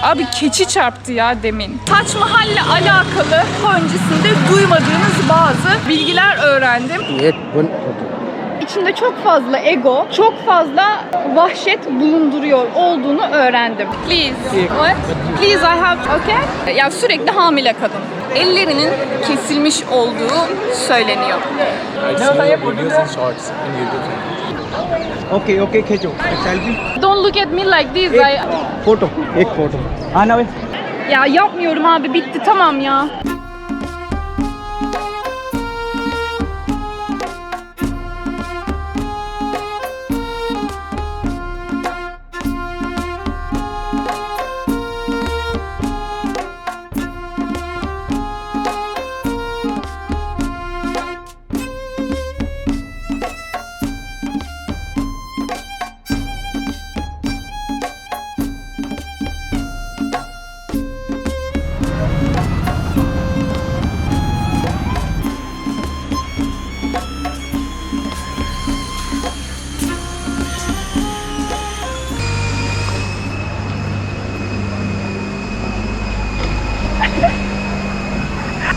Abi keçi çarptı ya demin. Taç Mahal'le alakalı öncesinde duymadığınız bazı bilgiler öğrendim. İçinde çok fazla ego, çok fazla vahşet bulunduruyor olduğunu öğrendim. Please. What? Please I have... Okay? Yani sürekli hamile kadın. Ellerinin kesilmiş olduğu söyleniyor. Okay, okay, खींचो selfie. Don't look at me like this. Photo, एक फोटो. आना भाई. Ya yapmıyorum abi, bitti tamam ya.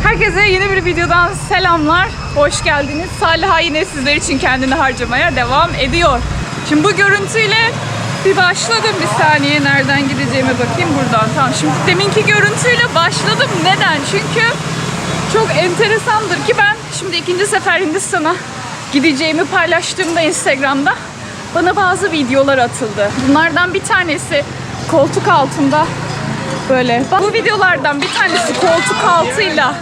Herkese yeni bir videodan selamlar. Hoş geldiniz. Saliha yine sizler için kendini harcamaya devam ediyor. Şimdi bu görüntüyle bir başladım. Bir saniye, nereden gideceğime bakayım. Buradan. Tamam. Şimdi deminki görüntüyle başladım. Neden? Çünkü çok enteresandır ki ben şimdi ikinci sefer Hindistan'a gideceğimi paylaştığımda Instagram'da bana bazı videolar atıldı. Bunlardan bir tanesi koltuk altında böyle. Bu videolardan bir tanesi koltuk altıyla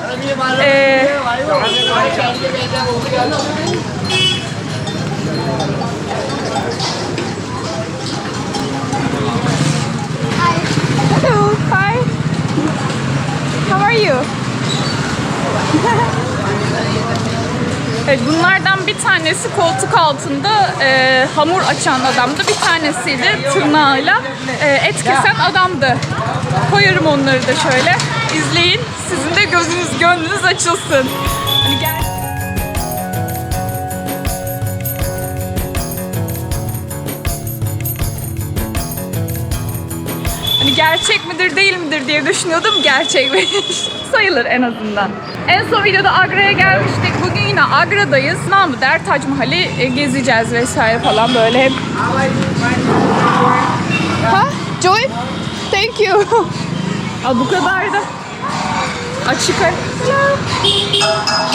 Hello, hi. How are you? Evet, bunlardan bir tanesi koltuk altında hamur açan adamdı. Bir tanesi de tırnağıyla et kesen adamdı. Koyarım onları da şöyle. İzleyin. Sizin de gözünüz, gönlünüz açılsın. Hani gel. Hani gerçek midir değil midir diye düşünüyordum. Gerçekmiş. Sayılır en azından. En son videoda Agra'ya gelmiştik. Bugün yine Agra'dayız. Namı der Tac Mahal'i gezeceğiz vesaire falan böyle hep. Ha? Joy? Thank you. Aa, bu kadar da açık ara.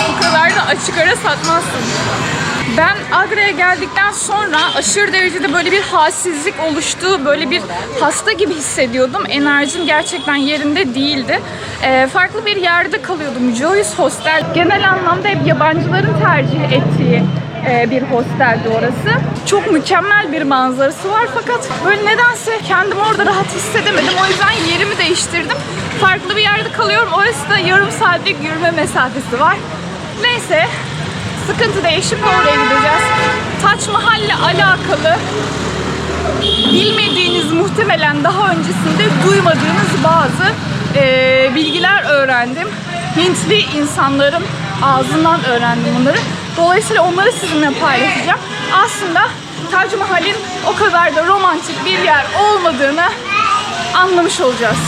Bu kadar da açık ara satmazsın. Ben Agra'ya geldikten sonra aşırı derecede böyle bir halsizlik oluştu. Böyle bir hasta gibi hissediyordum. Enerjim gerçekten yerinde değildi. Farklı bir yerde kalıyordum. Joyce Hostel. Genel anlamda hep yabancıların tercih ettiği bir hosteldi orası. Çok mükemmel bir manzarası var fakat böyle nedense kendimi orada rahat hissedemedim. O yüzden yerimi değiştirdim. Farklı bir yerde kalıyorum. Orası da yarım saatlik yürüme mesafesi var. Neyse. Sıkıntı değil. Şimdi oraya gideceğiz. Taç Mahal'le alakalı bilmediğiniz, muhtemelen daha öncesinde duymadığınız bazı bilgiler öğrendim. Hintli insanların ağzından öğrendim bunları. Dolayısıyla onları sizinle paylaşacağım. Aslında Tac Mahal'in o kadar da romantik bir yer olmadığını anlamış olacağız.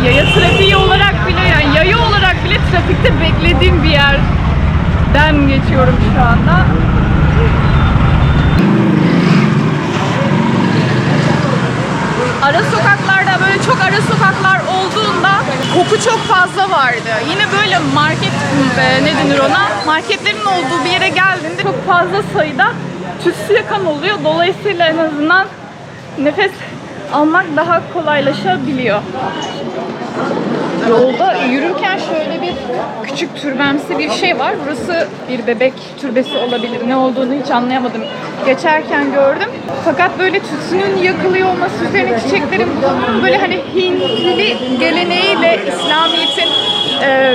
Yaya trafiği olarak bile, yani yaya olarak bile trafikte beklediğim bir yerden geçiyorum şu anda. Ara sokaklarda, böyle çok ara sokaklar olduğunda koku çok fazla vardı. Yine böyle market, ne denir ona, marketlerin olduğu bir yere geldiğinde çok fazla sayıda tütsü yakan oluyor. Dolayısıyla en azından nefes almak daha kolaylaşabiliyor. Yolda yürürken şöyle bir küçük türbemsi bir şey var. Burası bir bebek türbesi olabilir. Ne olduğunu hiç anlayamadım. Geçerken gördüm. Fakat böyle tütsünün yakılıyor olması, üzerine çiçeklerin bulunduğu, böyle hani Hintli geleneğiyle İslamiyet'in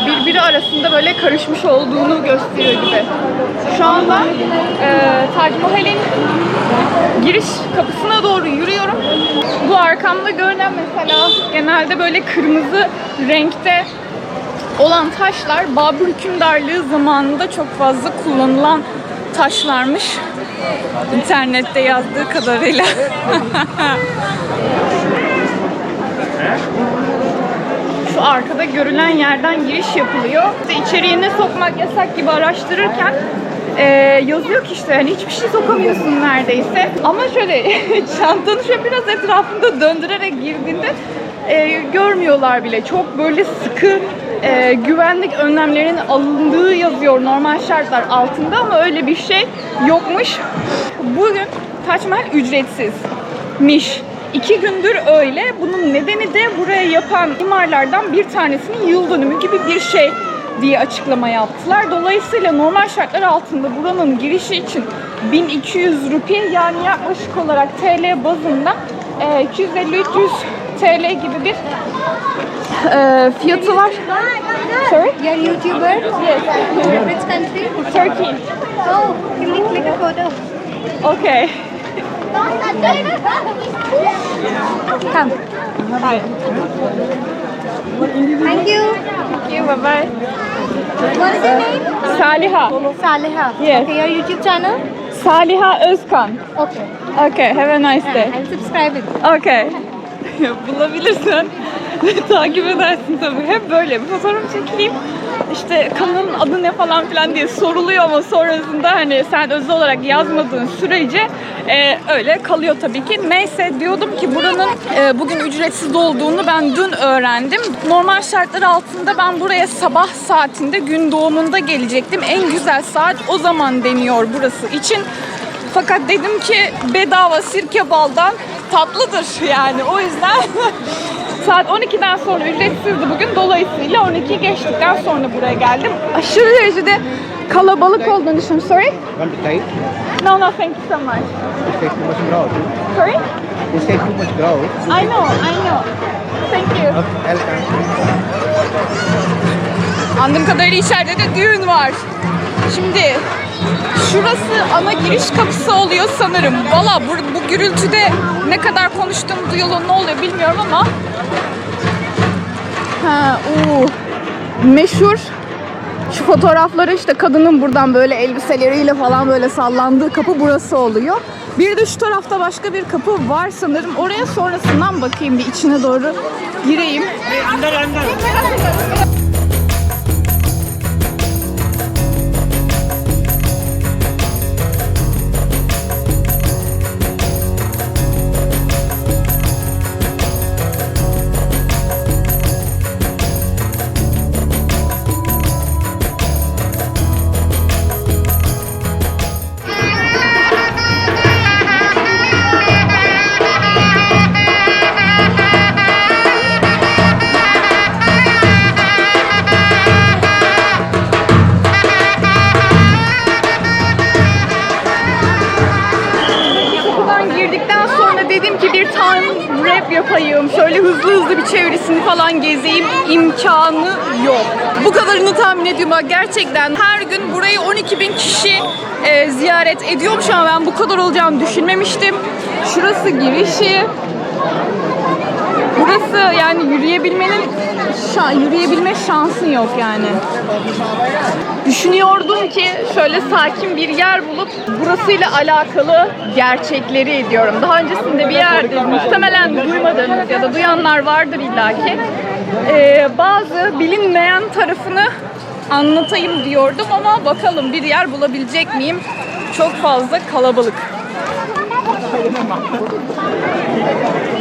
birbiri arasında böyle karışmış olduğunu gösteriyor gibi. Şu anda Tac Mahal'in giriş kapısına doğru yürüyorum. Bu arkamda görünen mesela genelde böyle kırmızı renkte olan taşlar Babür hükümdarlığı zamanında çok fazla kullanılan taşlarmış. İnternette yazdığı kadarıyla. Şu arkada görülen yerden giriş yapılıyor. İşte içeriye ne sokmak yasak gibi araştırırken yazıyor ki işte hani hiçbir şey sokamıyorsun neredeyse. Ama şöyle çantanı şöyle biraz etrafında döndürerek girdiğinde görmüyorlar bile. Çok böyle sıkı güvenlik önlemlerinin alındığı yazıyor normal şartlar altında ama öyle bir şey yokmuş. Bugün Tac Mahal ücretsizmiş. 2 gündür öyle. Bunun nedeni de buraya yapan mimarlardan bir tanesinin yıl dönümü gibi bir şey diye açıklama yaptılar. Dolayısıyla normal şartlar altında buranın girişi için 1200 rupi, yani yaklaşık olarak TL bazında 250-300 TL gibi bir fiyatı var. Sorry? You're a YouTuber? Yes. Which country? Turkey. Oh, can we click a photo? Okay. Come. Hi. Thank you. Thank you. Bye bye. What is your name? Saliha. Saliha. Yes. Okay, your YouTube channel? Saliha Özkan. Okay. Okay. Have a nice day. I'll subscribe it. Okay. Bulabilirsen takip edersin tabii. Hep böyle bir fotoğraf çekeyim. İşte kanalın adı ne falan filan diye soruluyor ama sonrasında hani sen özel olarak yazmadığın sürece öyle kalıyor tabii ki. Neyse, diyordum ki buranın bugün ücretsiz olduğunu ben dün öğrendim. Normal şartlar altında ben buraya sabah saatinde, gün doğumunda gelecektim. En güzel saat o zaman deniyor burası için. Fakat dedim ki bedava sirke baldan tatlıdır yani, o yüzden saat 12'den sonra ücretsizdi bugün, dolayısıyla 12 geçtikten sonra buraya geldim. Aşırı derecede kalabalık olduğunu düşünüyorum. Sorry? Want to try? No, no, thank you so much. This takes too much ground. Sorry? This takes too much ground. I know. Thank you. Okay, welcome. Anladığım kadarıyla içeride de düğün var. Şimdi şurası ana giriş kapısı oluyor sanırım. Valla bu gürültüde ne kadar konuştuğum duyuluyor, ne oluyor bilmiyorum ama meşhur şu fotoğrafları, işte kadının buradan böyle elbiseleriyle falan böyle sallandığı kapı burası oluyor. Bir de şu tarafta başka bir kapı var sanırım. Oraya sonrasından bakayım, bir içine doğru gireyim. Girdikten sonra dedim ki bir time rap yapayım. Şöyle hızlı bir çevresini falan gezeyim. İmkanı yok. Bu kadarını tahmin ediyorum. Gerçekten her gün burayı 12.000 kişi ziyaret ediyormuş ama ben bu kadar olacağını düşünmemiştim. Şurası girişi. Burası yani yürüyebilme şansın yok yani. Düşünüyordum ki şöyle sakin bir yer bulup burasıyla alakalı gerçekleri ediyorum. Daha öncesinde bir yerde muhtemelen duymadığınız ya da duyanlar vardır illaki. Bazı bilinmeyen tarafını anlatayım diyordum ama bakalım bir yer bulabilecek miyim? Çok fazla kalabalık.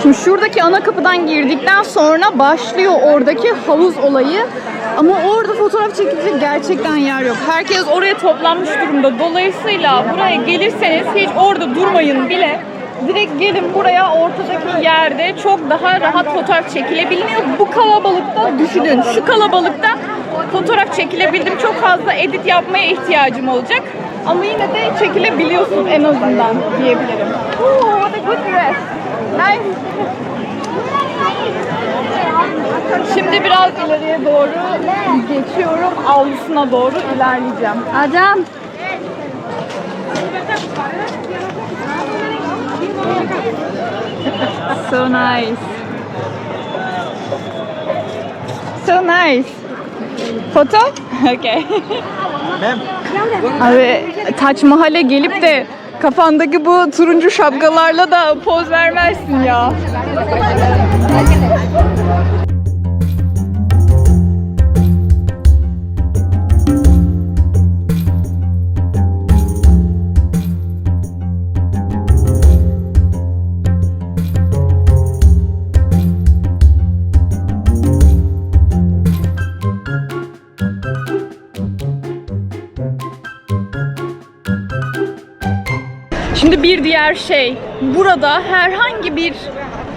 Şimdi şuradaki ana kapıdan girdikten sonra başlıyor oradaki havuz olayı. Ama orada fotoğraf çekilecek gerçekten yer yok. Herkes oraya toplanmış durumda. Dolayısıyla buraya gelirseniz hiç orada durmayın bile. direkt gelin buraya, ortadaki yerde çok daha rahat fotoğraf çekilebiliyor. Bu kalabalıkta düşünün. Şu kalabalıkta fotoğraf çekilebildim. Çok fazla edit yapmaya ihtiyacım olacak. Ama yine de çekilebiliyorsun en azından diyebilirim. Ooh, what a good dress. Nice. Şimdi biraz ileriye doğru geçiyorum. Avlusuna doğru ilerleyeceğim. Adam. So nice. So nice. Foto? Okay. Abi Taç Mahal'e gelip de kafandaki bu turuncu şapkalarla da poz vermezsin ya. Şimdi bir diğer şey, burada herhangi bir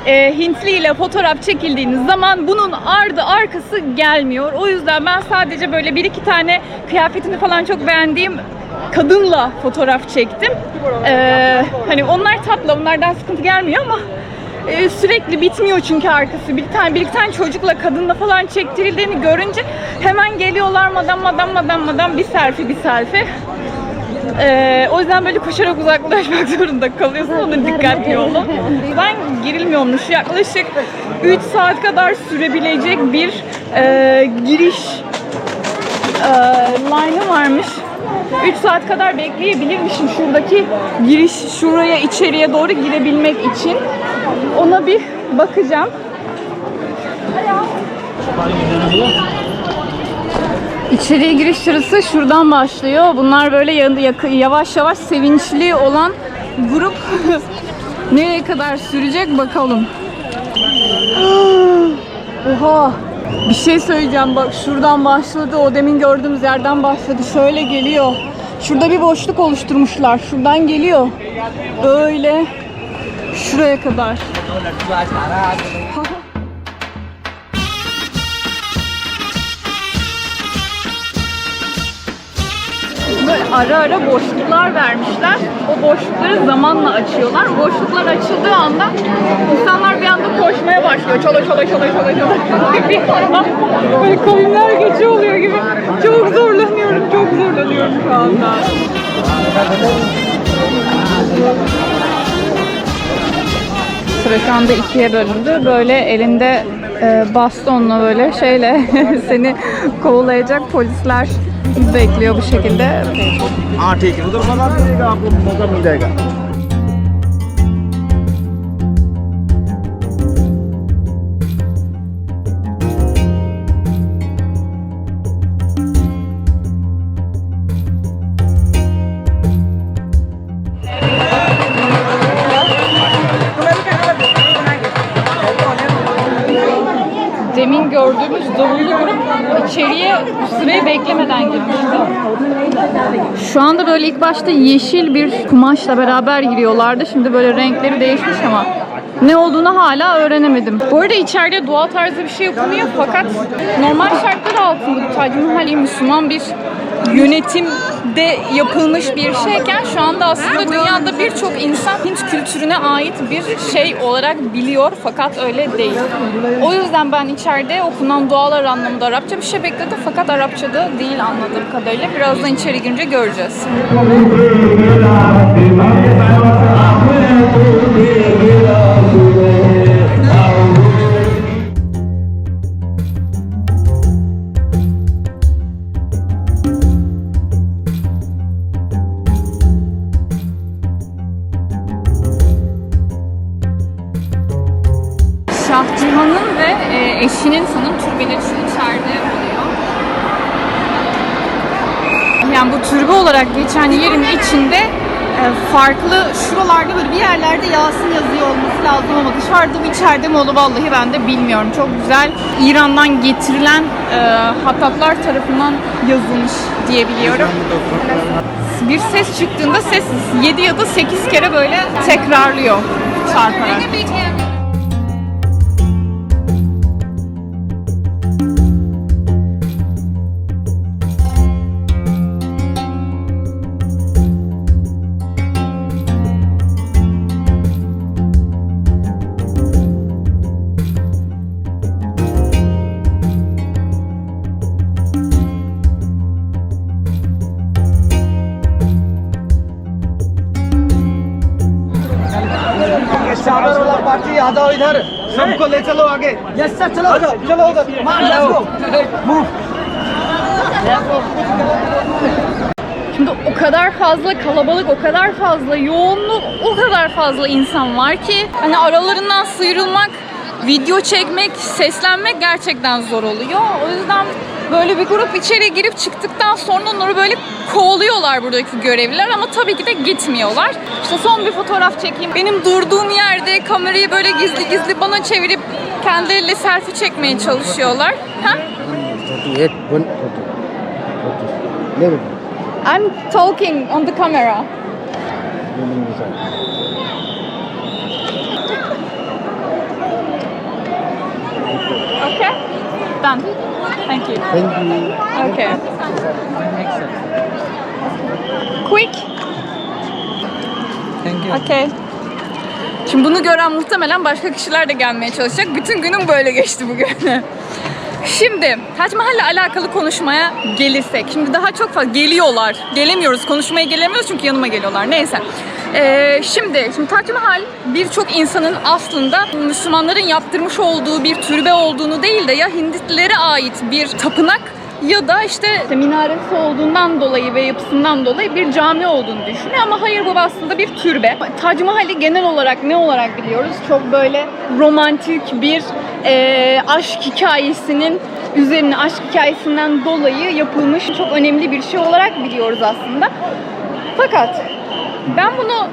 Hintli ile fotoğraf çekildiğiniz zaman bunun ardı arkası gelmiyor. O yüzden ben sadece böyle bir iki tane kıyafetini falan çok beğendiğim kadınla fotoğraf çektim. Hani onlar tatlı, onlardan sıkıntı gelmiyor ama sürekli bitmiyor çünkü arkası. Bir iki tane çocukla, kadınla falan çektirildiğini görünce hemen geliyorlar madam bir selfie. O yüzden böyle koşarak uzaklaşmak zorunda kalıyorsun. Ona dikkatli olun. Ben girilmiyormuş. Yaklaşık 3 saat kadar sürebilecek bir giriş line'ı varmış. 3 saat kadar bekleyebilirmişim şuradaki giriş, şuraya içeriye doğru girebilmek için. Ona bir bakacağım. İçeriye giriş sırası şuradan başlıyor. Bunlar böyle yavaş yavaş sevinçli olan grup. Nereye kadar sürecek bakalım. Oha! Bir şey söyleyeceğim, bak şuradan başladı. O demin gördüğümüz yerden başladı. Şöyle geliyor. Şurada bir boşluk oluşturmuşlar. Şuradan geliyor. Böyle şuraya kadar. Böyle ara boşluklar vermişler. O boşlukları zamanla açıyorlar. Boşluklar açıldığı anda insanlar bir anda koşmaya başlıyor. Çola. Bir anda böyle kavimler geçiyor oluyor gibi. Çok zorlanıyorum şu anda. Sıra şu anda ikiye bölündü. Böyle elinde bastonla böyle şeyle seni kovalayacak polisler bekliyor bu şekilde. हाँ ठीक है उधर बता दीजिएगा आपको मौका मिल जाएगा Demin gördüğümüz davullu grup içeriye sırayı beklemeden girmişti. Şu anda böyle ilk başta yeşil bir kumaşla beraber giriyorlardı. Şimdi böyle renkleri değişmiş ama ne olduğunu hala öğrenemedim. Bu arada içeride dua tarzı bir şey okunuyor fakat normal şartlar altında Tac Mahal Müslüman bir yönetimde yapılmış bir şeyken şu anda aslında dünyada birçok insan Hint kültürüne ait bir şey olarak biliyor fakat öyle değil. O yüzden ben içeride okunan dualar anlamında Arapça bir şey bekledim fakat Arapçada değil anladığım kadarıyla. Birazdan içeri girince göreceğiz. Şah Cihan'ın ve eşinin sanırım türbeleri şu içeride oluyor. Yani bu türbe olarak geçen yerin içinde farklı şuralarda böyle bir yerlerde Yasin yazıyor olması lazım ama dışarıda mı içeride mi oldu vallahi ben de bilmiyorum. Çok güzel İran'dan getirilen hattatlar tarafından yazılmış diye biliyorum. Bir ses çıktığında ses 7 ya da 8 kere böyle tekrarlıyor çarparak. चादर वाला पार्टी आ जाओ इधर सबको ले चलो आगे yes sir चलो आ जाओ चलो उधर let's go move Şimdi o kadar fazla kalabalık, o kadar fazla yoğunluk, o kadar fazla insan var ki hani aralarından sıyrılmak, video çekmek, seslenmek gerçekten zor oluyor. O yüzden böyle bir grup içeri girip çıktıktan sonra onları böyle kovalıyorlar buradaki görevliler ama tabii ki de gitmiyorlar. İşte son bir fotoğraf çekeyim. Benim durduğum yerde kamerayı böyle gizli gizli bana çevirip kendileriyle selfie çekmeye çalışıyorlar. Ha? 48 1 40 I'm talking on the camera. Okay? Done. Thank you. Thank you. Okay. Quick. Thank you. Okay. Şimdi bunu gören muhtemelen başka kişiler de gelmeye çalışacak. Bütün günüm böyle geçti bugün. Şimdi Tac Mahal'le alakalı konuşmaya gelirsek. Şimdi daha çok fazla geliyorlar. Gelemiyoruz. Konuşmaya gelemiyoruz çünkü yanıma geliyorlar. Neyse. Şimdi Tac Mahal birçok insanın aslında Müslümanların yaptırmış olduğu bir türbe olduğunu değil de ya Hinditlilere ait bir tapınak ya da işte minaresi olduğundan dolayı ve yapısından dolayı bir cami olduğunu düşünüyor ama hayır bu aslında bir türbe. Tac Mahal'i genel olarak ne olarak biliyoruz? Çok böyle romantik bir aşk hikayesinin üzerine aşk hikayesinden dolayı yapılmış çok önemli bir şey olarak biliyoruz aslında. Fakat ben bunu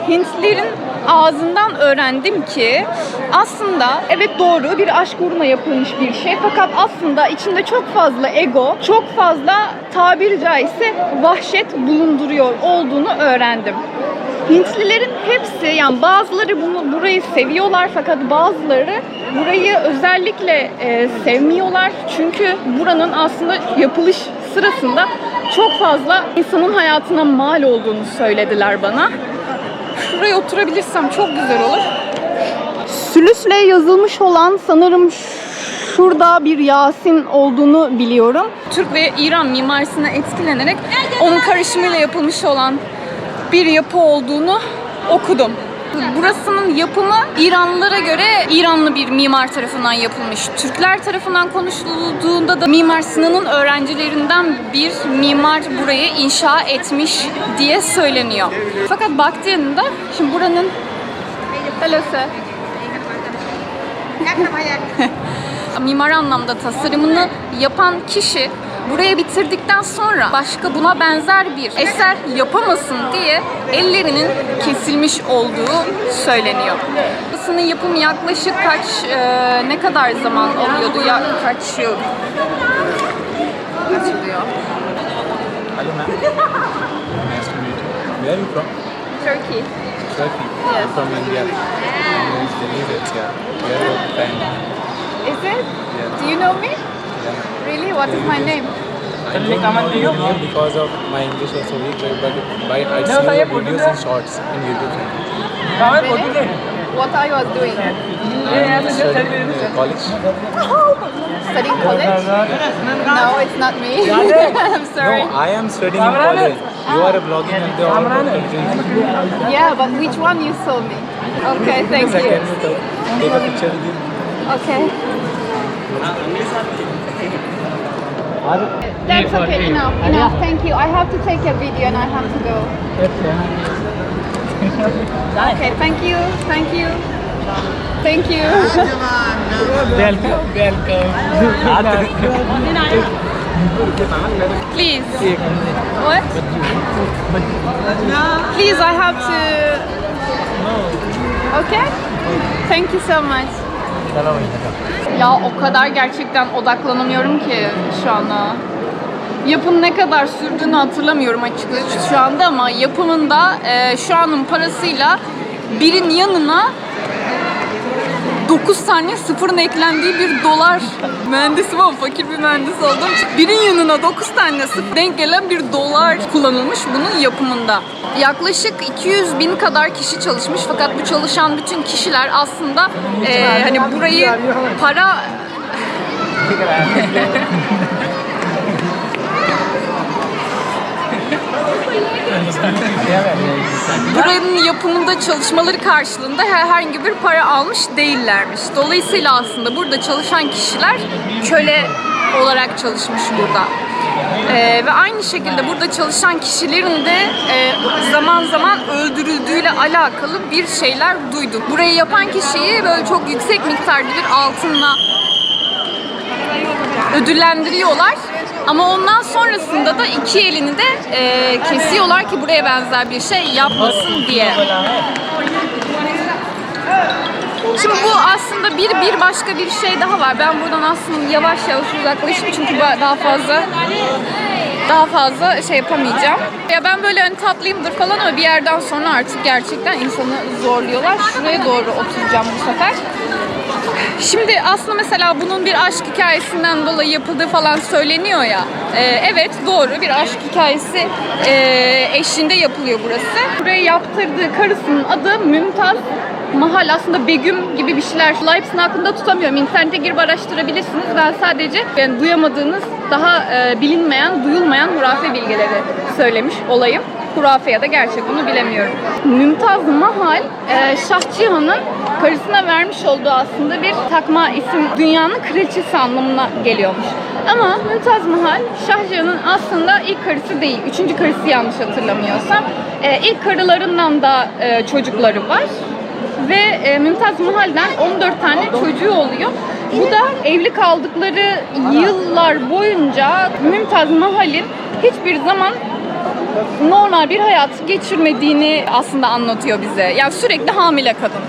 Hintlilerin ağzından öğrendim ki aslında evet doğru bir aşk uğruna yapılmış bir şey fakat aslında içinde çok fazla ego, çok fazla tabiri caizse vahşet bulunduruyor olduğunu öğrendim. Hintlilerin hepsi yani bazıları burayı seviyorlar fakat bazıları burayı özellikle sevmiyorlar. Çünkü buranın aslında yapılış sırasında çok fazla insanın hayatına mal olduğunu söylediler bana. Şuraya oturabilirsem çok güzel olur. Sülüsle yazılmış olan sanırım şurada bir Yasin olduğunu biliyorum. Türk ve İran mimarisine etkilenerek onun karışımıyla yapılmış olan bir yapı olduğunu okudum. Burasının yapımı İranlılara göre İranlı bir mimar tarafından yapılmış. Türkler tarafından konuşulduğunda da Mimar Sinan'ın öğrencilerinden bir mimar burayı inşa etmiş diye söyleniyor. Fakat baktığında şimdi buranın mimari anlamda tasarımını yapan kişi buraya bitirdikten sonra başka buna benzer bir eser yapamasın diye ellerinin kesilmiş olduğu söyleniyor. Burasının yapımı yaklaşık ne kadar zaman alıyordu ya kaç yıl açılıyor? Hello ma'am. Nice to meet you. Where are you from? Turkey. Turkey. Yes. I'm from India. My name is Denise. Yeah. Where are you from? Is it? Yeah. Do you know me? Yeah. Really? What is my name? I don't know your name because of my English was so weak, but I see your videos and shorts in YouTube. Really? What I was doing? I'm studying in college. Studying college? No, it's not me. I'm sorry. No, I am studying in college. You are vlogging and they are all Yeah, but which one you saw me? Okay, thank Can you. you take a picture with you? Okay. That's okay, enough. Thank you. I have to take a video and I have to go. Okay, thank you. Thank you. Thank you. Welcome. Please. What? Please, I have to. Okay. Thank you so much. Ya o kadar gerçekten odaklanamıyorum ki şu anda. Yapım ne kadar sürdüğünü hatırlamıyorum açıkçası şu anda ama yapımında şu anın parasıyla birin yanına 9 tane sıfırın eklendiği bir dolar, mühendisim ama fakir bir mühendis oldum. Birin yanına 9 tane sıfır denk gelen bir dolar kullanılmış bunun yapımında. Yaklaşık 200.000 kadar kişi çalışmış fakat bu çalışan bütün kişiler aslında hani burayı para... Buranın yapımında çalışmaları karşılığında herhangi bir para almış değillermiş. Dolayısıyla aslında burada çalışan kişiler köle olarak çalışmış burada. Ve aynı şekilde burada çalışan kişilerin de zaman zaman öldürüldüğüyle alakalı bir şeyler duyduk. Burayı yapan kişiyi böyle çok yüksek miktarda bir altınla ödüllendiriyorlar. Ama ondan sonrasında da iki elini de kesiyorlar ki buraya benzer bir şey yapmasın diye. Şimdi bu aslında bir başka bir şey daha var. Ben buradan aslında yavaş yavaş uzaklaşayım çünkü daha fazla şey yapamayacağım. Ya ben böyle hani tatlıyımdır falan ama bir yerden sonra artık gerçekten insanı zorluyorlar. Şuraya doğru oturacağım bu sefer. Şimdi aslında mesela bunun bir aşk hikayesinden dolayı yapıldığı falan söyleniyor ya. Evet doğru, bir aşk hikayesi eşliğinde yapılıyor burası. Buraya yaptırdığı karısının adı Mümtaz Mahal, aslında Begüm gibi bir şeyler. Hepsini aklımda tutamıyorum. İnternete girip araştırabilirsiniz. Ben sadece duyamadığınız, daha bilinmeyen, duyulmayan hurafe bilgileri söylemiş olayım. Hurafe ya da gerçek, bunu bilemiyorum. Mümtaz Mahal, Şah Cihan'ın karısına vermiş olduğu aslında bir takma isim. Dünyanın kraliçesi anlamına geliyormuş. Ama Mümtaz Mahal, Şah Cihan'ın aslında ilk karısı değil. Üçüncü karısı yanlış hatırlamıyorsam. İlk karılarından da çocukları var. Ve Mümtaz Mahal'den 14 tane çocuğu oluyor. Bu da evli kaldıkları yıllar boyunca Mümtaz Mahal'in hiçbir zaman normal bir hayat geçirmediğini aslında anlatıyor bize. Yani sürekli hamile kadın.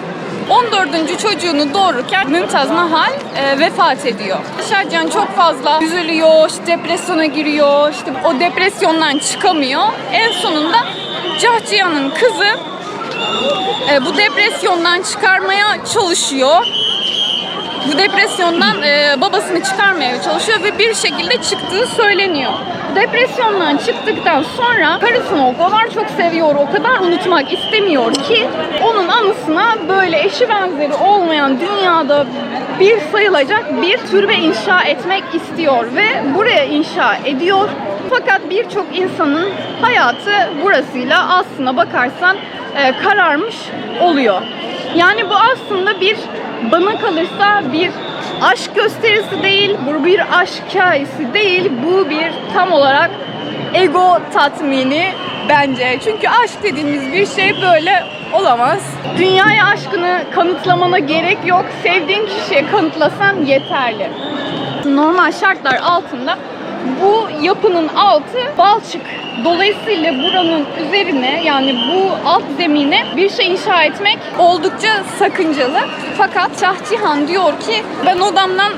14. çocuğunu doğururken Mümtaz Mahal vefat ediyor. Şah Cihan çok fazla üzülüyor, işte depresyona giriyor, işte o depresyondan çıkamıyor. En sonunda Şah Cihan'ın kızı bu depresyondan çıkarmaya çalışıyor. Bu depresyondan babasını çıkarmaya çalışıyor ve bir şekilde çıktığı söyleniyor. Depresyondan çıktıktan sonra karısını o kadar çok seviyor, o kadar unutmak istemiyor ki onun anısına böyle eşi benzeri olmayan dünyada bir sayılacak bir türbe inşa etmek istiyor ve buraya inşa ediyor. Fakat birçok insanın hayatı burasıyla aslına bakarsan kararmış oluyor. Yani bu aslında bana kalırsa bir aşk gösterisi değil, bu bir aşk hikayesi değil, bu bir tam olarak ego tatmini bence. Çünkü aşk dediğimiz bir şey böyle olamaz. Dünyaya aşkını kanıtlamana gerek yok, sevdiğin kişiye kanıtlasan yeterli. Normal şartlar altında bu yapının altı balçık. Dolayısıyla buranın üzerine, yani bu alt zemine bir şey inşa etmek oldukça sakıncalı. Fakat Şah Cihan diyor ki ben odamdan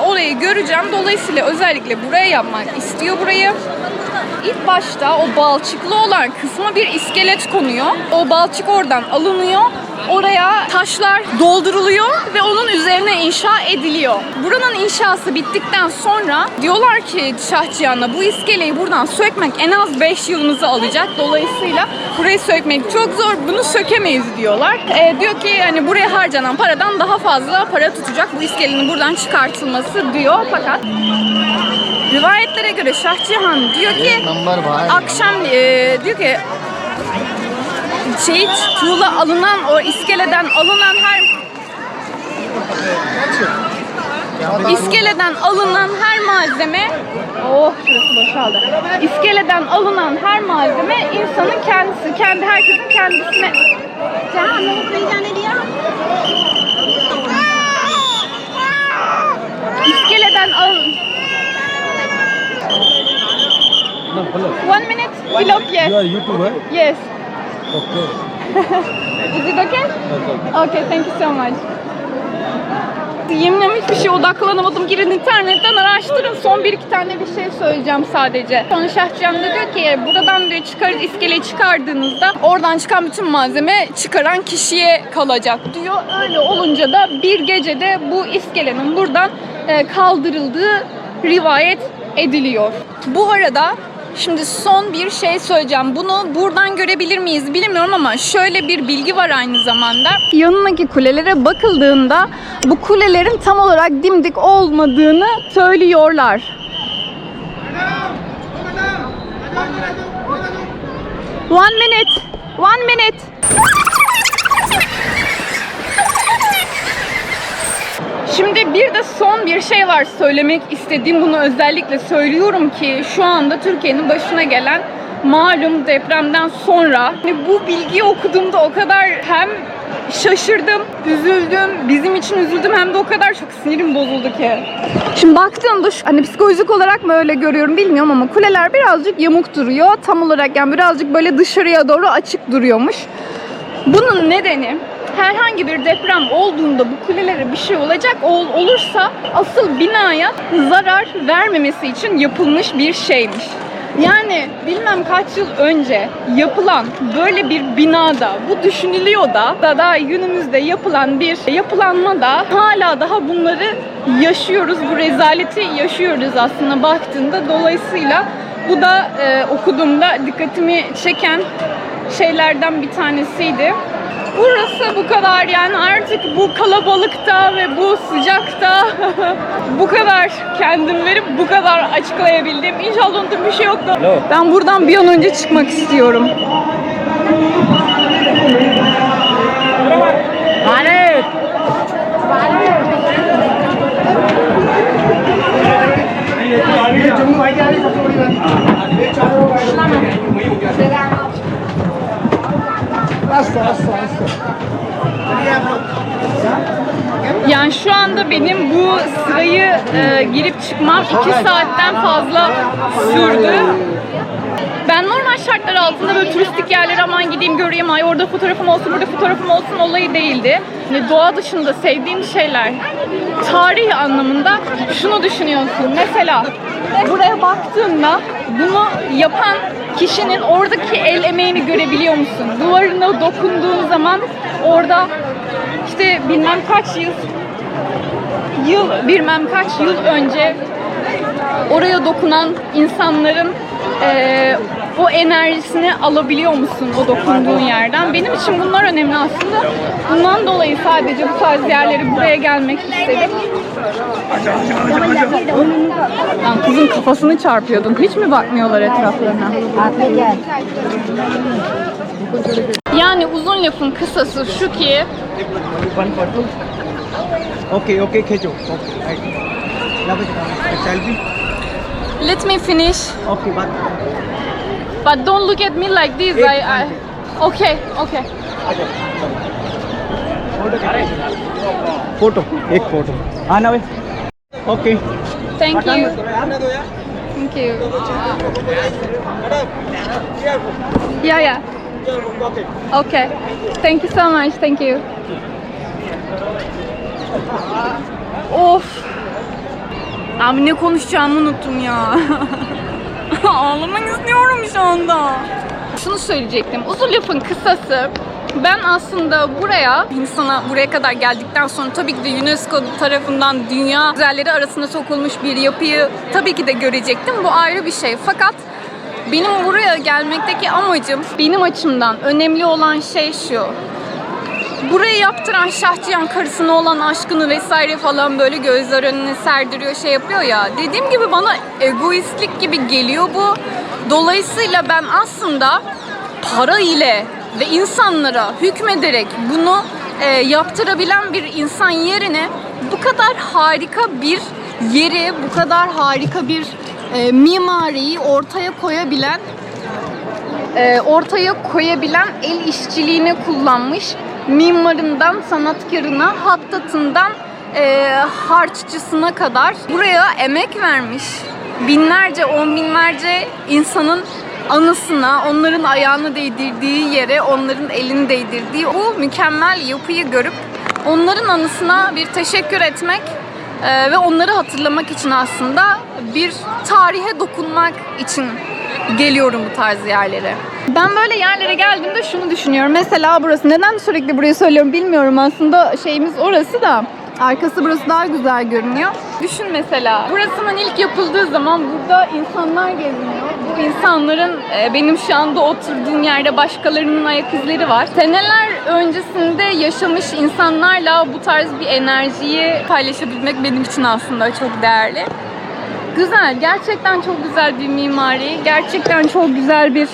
orayı göreceğim. Dolayısıyla özellikle buraya yapmak istiyor burayı. İlk başta o balçıklı olan kısma bir iskelet konuyor. O balçık oradan alınıyor. Oraya taşlar dolduruluyor ve onun üzerine inşa ediliyor. Buranın inşası bittikten sonra diyorlar ki Şah Cihan'a bu iskeleyi buradan sökmek en az 5 yılımızı alacak. Dolayısıyla burayı sökmek çok zor, bunu sökemeyiz diyorlar. Diyor ki hani buraya harcanan paradan daha fazla para tutacak bu iskelenin buradan çıkartılması diyor. Fakat rivayetlere göre Şah Cihan diyor ki akşam diyor ki tuğla alınan, o iskeleden alınan her malzeme şurası boşaldı. İskeleden alınan her malzeme insanın kendisi, herkesin kendisine 1 minute vlog, yes. You are YouTuber? Yes. Okay. Is it okay? Okay, thank you so much. Yeminle hiçbir şeye odaklanamadım. Girin internetten araştırın. Son bir iki tane bir şey söyleyeceğim sadece. Sonra Şahçıyan da diyor ki buradan diyor çıkarız, iskeleyi çıkardığınızda oradan çıkan bütün malzeme çıkaran kişiye kalacak diyor. Öyle olunca da bir gecede bu iskelenin buradan kaldırıldığı rivayet ediliyor. Bu arada şimdi son bir şey söyleyeceğim. Bunu buradan görebilir miyiz bilmiyorum ama şöyle bir bilgi var aynı zamanda. Yanındaki kulelere bakıldığında bu kulelerin tam olarak dimdik olmadığını söylüyorlar. One minute. Şimdi bir de son bir şey var söylemek istediğim. Bunu özellikle söylüyorum ki şu anda Türkiye'nin başına gelen malum depremden sonra bu bilgiyi okuduğumda o kadar hem şaşırdım, üzüldüm, bizim için üzüldüm hem de o kadar çok sinirim bozuldu ki. Şimdi baktığımda hani psikolojik olarak mı öyle görüyorum bilmiyorum ama kuleler birazcık yamuk duruyor. Tam olarak yani birazcık böyle dışarıya doğru açık duruyormuş. Bunun nedeni herhangi bir deprem olduğunda bu kulelere bir şey olursa asıl binaya zarar vermemesi için yapılmış bir şeymiş. Yani bilmem kaç yıl önce yapılan böyle bir binada bu düşünülüyor da daha günümüzde yapılan bir yapılanmada hala daha bunları yaşıyoruz. Bu rezaleti yaşıyoruz aslında baktığında. Dolayısıyla bu da okuduğumda dikkatimi çeken şeylerden bir tanesiydi. Burası bu kadar yani artık bu kalabalıkta ve bu sıcakta bu kadar kendim verip bu kadar açıklayabildim. İnşallah unuttuğum bir şey yoktu. Ben buradan bir an önce çıkmak istiyorum. Yani şu anda benim bu sırayı girip çıkmam 2 saatten fazla sürdü. Ben normal şartlar altında böyle turistik yerlere aman gideyim göreyim, ay orada fotoğrafım olsun, burada fotoğrafım olsun olayı değildi. Yani doğa dışında sevdiğim şeyler, tarih anlamında şunu düşünüyorsun. Mesela buraya baktığında bunu yapan kişinin oradaki el emeğini görebiliyor musun? Duvarına dokunduğun zaman orada işte bilmem kaç yıl önce oraya dokunan insanların o enerjisini alabiliyor musun o dokunduğun yerden? Benim için bunlar önemli aslında. Bundan dolayı sadece bu tarz yerlere buraya gelmek istedim. Lan kızın kafasını çarpıyordun. Hiç mi bakmıyorlar etraflarına? Yani uzun lafın kısası şu ki Okay, खींचो. Selfie. let me finish. Okay, बात. But don't look at me like this. Okay. Photo एक फोटो आना भाई. Okay. Thank you. Thank you. Yeah. Okay. Thank you so much. Thank you. Of. Abi ne konuşacağımı unuttum ya. Ağlamak istiyorum şu anda. Şunu söyleyecektim. Uzun lafın kısası. Ben aslında buraya kadar geldikten sonra tabii ki de UNESCO tarafından dünya güzelleri arasında sokulmuş bir yapıyı tabii ki de görecektim. Bu ayrı bir şey. Fakat benim buraya gelmekteki amacım, benim açımdan önemli olan şey şu. Burayı yaptıran Şahçıyan karısına olan aşkını vesaire falan böyle gözler önüne serdiriyor, şey yapıyor ya. Dediğim gibi bana egoistlik gibi geliyor bu. Dolayısıyla ben aslında para ile ve insanlara hükmederek bunu yaptırabilen bir insan yerine bu kadar harika bir yeri, bu kadar harika bir mimariyi ortaya koyabilen el işçiliğini kullanmış. Mimarından, sanatkarına, hattatından harççısına kadar buraya emek vermiş. binlerce, on binlerce insanın anısına, onların ayağını değdirdiği yere, onların elini değdirdiği bu mükemmel yapıyı görüp onların anısına bir teşekkür etmek ve onları hatırlamak için aslında bir tarihe dokunmak için geliyorum bu tarz yerlere. Ben böyle yerlere geldiğimde şunu düşünüyorum. Mesela burası, neden sürekli burayı söylüyorum bilmiyorum, aslında şeyimiz orası da. Arkası burası daha güzel görünüyor. Düşün mesela, burasının ilk yapıldığı zaman burada insanlar geziniyor. Bu insanların benim şu anda oturduğum yerde başkalarının ayak izleri var. Seneler öncesinde yaşamış insanlarla bu tarz bir enerjiyi paylaşabilmek benim için aslında çok değerli. Güzel, gerçekten çok güzel bir mimari, gerçekten çok güzel bir...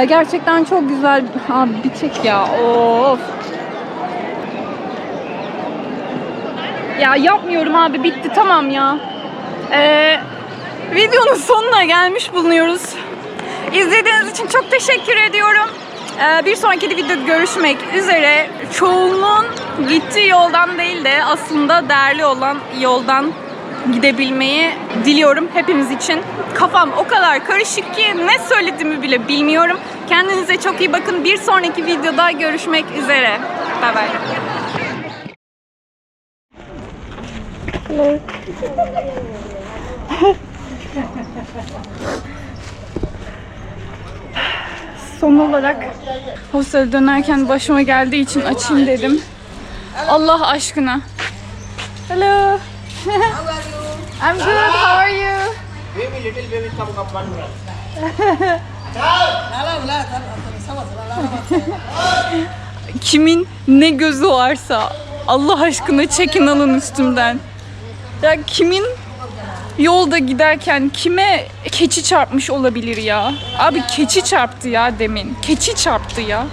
gerçekten çok güzel... Abi bir çek ya, of! Ya yapmıyorum abi, bitti, tamam ya. Videonun sonuna gelmiş bulunuyoruz. İzlediğiniz için çok teşekkür ediyorum. Bir sonraki videoda görüşmek üzere. Çoğunluğun gittiği yoldan değil de aslında değerli olan yoldan gidebilmeyi diliyorum hepimiz için. Kafam o kadar karışık ki ne söylediğimi bile bilmiyorum. Kendinize çok iyi bakın. Bir sonraki videoda görüşmek üzere. Bye bye. Son olarak hostele dönerken başıma geldiği için açayım dedim. Allah aşkına. Hello. I'm good. How are you? Kimin ne gözü varsa Allah aşkına çekin alın üstümden. Ya kimin yolda giderken kime keçi çarpmış olabilir ya? Abi keçi çarptı ya demin. Keçi çarptı ya.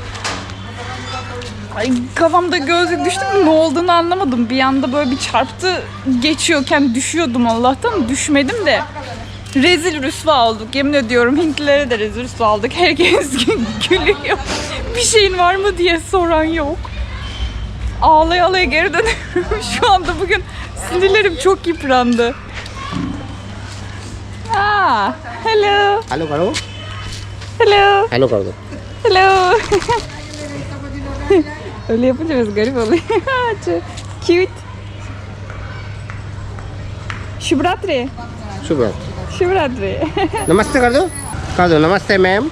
Ay, kafamda gözlük düştü mü ne olduğunu anlamadım. Bir anda böyle bir çarptı, geçiyorken düşüyordum Allah'tan. Düşmedim de. Rezil rüsva olduk. Yemin ediyorum Hintlilere de rezil rüsva olduk. Herkes gülüyor. Bir şeyin var mı diye soran yok. Ağlaya ağlaya geri dönüyorum. Şu anda bugün sinirlerim çok yıprandı. Hello. Hello करो Hello. Hello कर दो Hello. Öyle yapınca biraz garip oluyor. Çok cute. Shubhratri. शुभ Shubhratri. नमस्ते कर दो नमस्ते मैम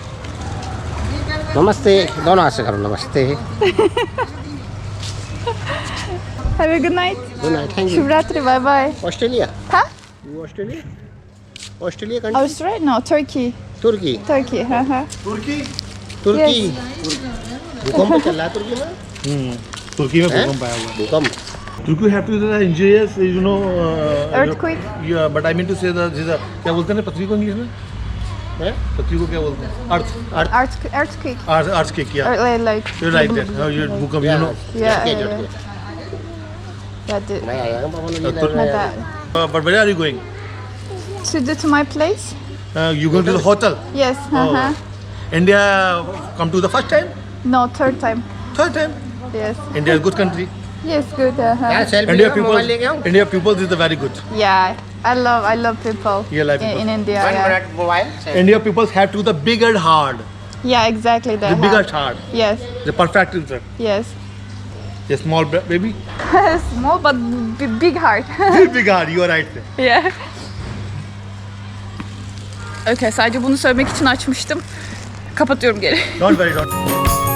नमस्ते दोनों हाथ से करो नमस्ते Have a good night. Good night thank you Shubhratri. Bye bye. Australia Huh? You Australia country Australia? No, Turkey. तुर्की Turkey. तुर्की Yes. भूकंप चल रहा है तुर्की में तुर्की में हैं? भूकंप आया हुआ है भूकंप तुर्की have to the engineers you know Earthquake. But I mean to say the क्या बोलते हैं पृथ्वी को इंग्लिश में हैं? पृथ्वी को क्या बोलते हैं अर्थ Earthquake. अर्थ के किया Like. You right that how you भूकंप यू नो Yeah. झटके झटके That did. नहीं आएगा पापा ने तुर- My bad. But where are you going To my place? You going to the hotel Yes. India come to the first time No, third time. Third time Yes. India is good country Yes, good. यार selfie India mobile लेके आओ people India people is the very good Yeah, I love people You like people? in India. 1 Yeah. Minute mobile India people have to the bigger heart Yeah, exactly. The That. Bigger heart Yes. The perfect is Yes. The small baby Small but big heart. big hard you are right Yeah. Okay, sadece bunu söylemek için açmıştım. Kapatıyorum geri. don't worry don't